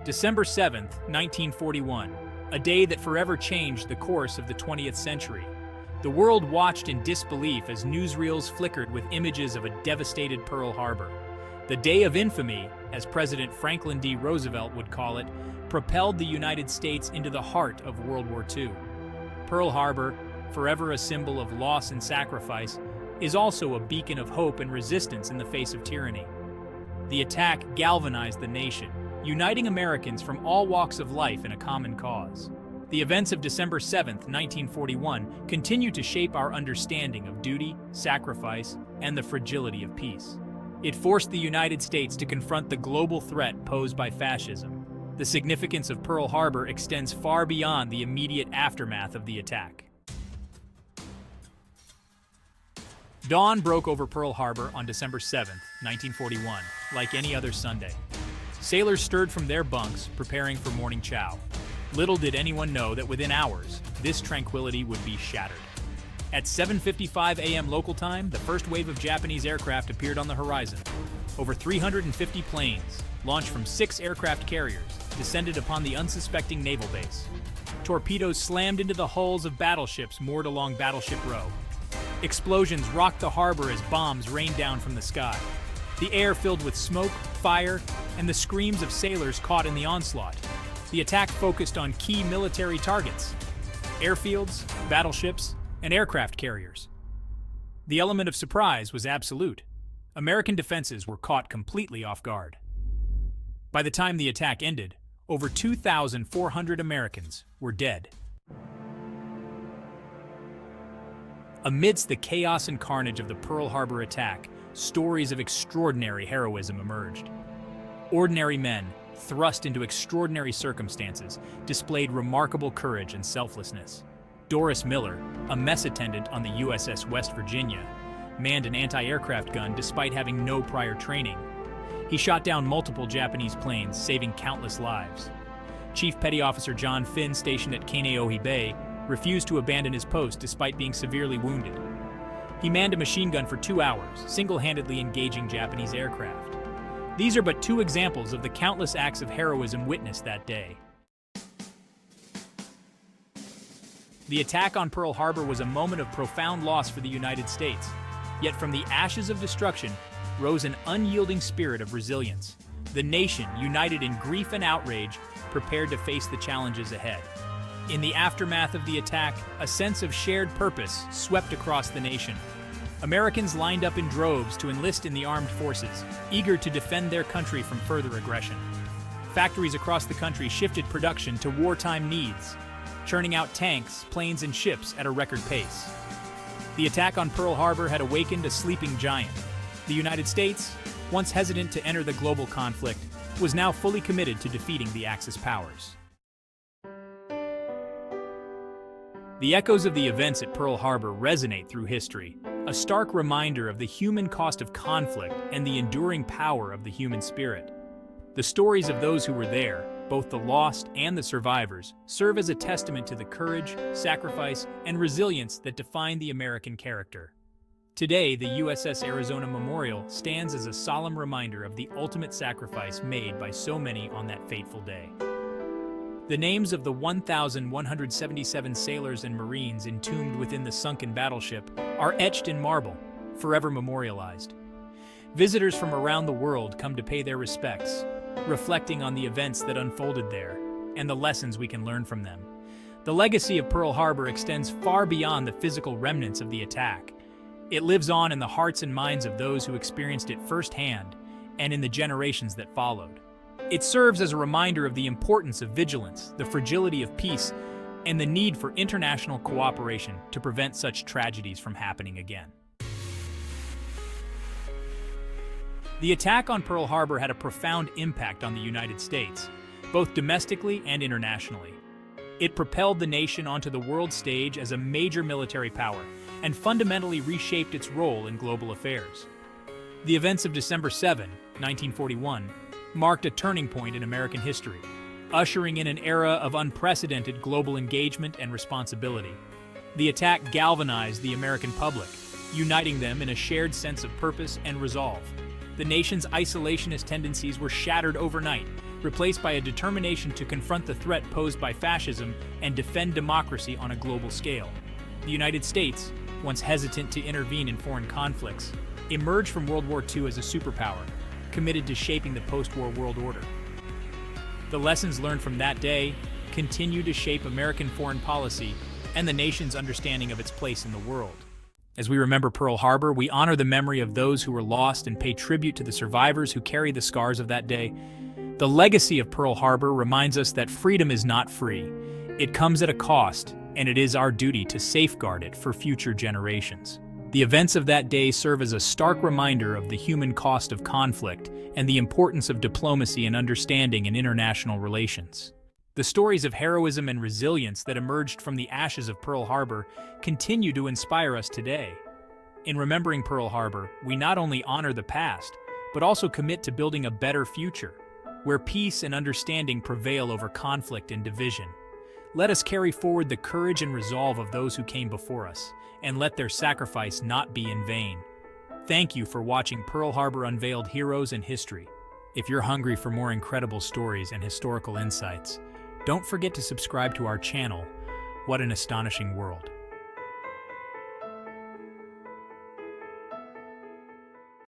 December 7, 1941, a day that forever changed the course of the 20th century. The world watched in disbelief as newsreels flickered with images of a devastated Pearl Harbor. The Day of Infamy, as President Franklin D. Roosevelt would call it, propelled the United States into the heart of World War II. Pearl Harbor, forever a symbol of loss and sacrifice, is also a beacon of hope and resistance in the face of tyranny. The attack galvanized the nation, uniting Americans from all walks of life in a common cause. The events of December 7, 1941, continue to shape our understanding of duty, sacrifice, and the fragility of peace. It forced the United States to confront the global threat posed by fascism. The significance of Pearl Harbor extends far beyond the immediate aftermath of the attack. Dawn broke over Pearl Harbor on December 7, 1941, like any other Sunday. Sailors stirred from their bunks, preparing for morning chow. Little did anyone know that within hours, this tranquility would be shattered. At 7:55 a.m. local time, the first wave of Japanese aircraft appeared on the horizon. Over 350 planes, launched from 6 aircraft carriers, descended upon the unsuspecting naval base. Torpedoes slammed into the hulls of battleships moored along Battleship Row. Explosions rocked the harbor as bombs rained down from the sky. The air filled with smoke, fire, and the screams of sailors caught in the onslaught. The attack focused on key military targets: airfields, battleships, and aircraft carriers. The element of surprise was absolute. American defenses were caught completely off guard. By the time the attack ended, over 2,400 Americans were dead. Amidst the chaos and carnage of the Pearl Harbor attack, stories of extraordinary heroism emerged. Ordinary men, thrust into extraordinary circumstances, displayed remarkable courage and selflessness. Doris Miller, a mess attendant on the USS West Virginia, manned an anti-aircraft gun despite having no prior training. He shot down multiple Japanese planes, saving countless lives. Chief Petty Officer John Finn, stationed at Kaneohe Bay, refused to abandon his post despite being severely wounded. He manned a machine gun for 2 hours, single-handedly engaging Japanese aircraft. These are but 2 examples of the countless acts of heroism witnessed that day. The attack on Pearl Harbor was a moment of profound loss for the United States. Yet from the ashes of destruction rose an unyielding spirit of resilience. The nation, united in grief and outrage, prepared to face the challenges ahead. In the aftermath of the attack, a sense of shared purpose swept across the nation. Americans lined up in droves to enlist in the armed forces, eager to defend their country from further aggression. Factories across the country shifted production to wartime needs, churning out tanks, planes, and ships at a record pace. The attack on Pearl Harbor had awakened a sleeping giant. The United States, once hesitant to enter the global conflict, was now fully committed to defeating the Axis powers. The echoes of the events at Pearl Harbor resonate through history, a stark reminder of the human cost of conflict and the enduring power of the human spirit. The stories of those who were there, both the lost and the survivors, serve as a testament to the courage, sacrifice, and resilience that define the American character. Today, the USS Arizona Memorial stands as a solemn reminder of the ultimate sacrifice made by so many on that fateful day. The names of the 1,177 sailors and Marines entombed within the sunken battleship are etched in marble, forever memorialized. Visitors from around the world come to pay their respects, reflecting on the events that unfolded there and the lessons we can learn from them. The legacy of Pearl Harbor extends far beyond the physical remnants of the attack. It lives on in the hearts and minds of those who experienced it firsthand and in the generations that followed. It serves as a reminder of the importance of vigilance, the fragility of peace, and the need for international cooperation to prevent such tragedies from happening again. The attack on Pearl Harbor had a profound impact on the United States, both domestically and internationally. It propelled the nation onto the world stage as a major military power and fundamentally reshaped its role in global affairs. The events of December 7, 1941, marked a turning point in American history, ushering in an era of unprecedented global engagement and responsibility. The attack galvanized the American public, uniting them in a shared sense of purpose and resolve. The nation's isolationist tendencies were shattered overnight, replaced by a determination to confront the threat posed by fascism and defend democracy on a global scale. The United States, once hesitant to intervene in foreign conflicts, emerged from World War II as a superpower, committed to shaping the post-war world order. The lessons learned from that day continue to shape American foreign policy and the nation's understanding of its place in the world. As we remember Pearl Harbor, we honor the memory of those who were lost and pay tribute to the survivors who carry the scars of that day. The legacy of Pearl Harbor reminds us that freedom is not free. It comes at a cost, and it is our duty to safeguard it for future generations. The events of that day serve as a stark reminder of the human cost of conflict and the importance of diplomacy and understanding in international relations. The stories of heroism and resilience that emerged from the ashes of Pearl Harbor continue to inspire us today. In remembering Pearl Harbor, we not only honor the past, but also commit to building a better future, where peace and understanding prevail over conflict and division. Let us carry forward the courage and resolve of those who came before us, and let their sacrifice not be in vain. Thank you for watching Pearl Harbor Unveiled Heroes in History. If you're hungry for more incredible stories and historical insights, don't forget to subscribe to our channel. What an astonishing world.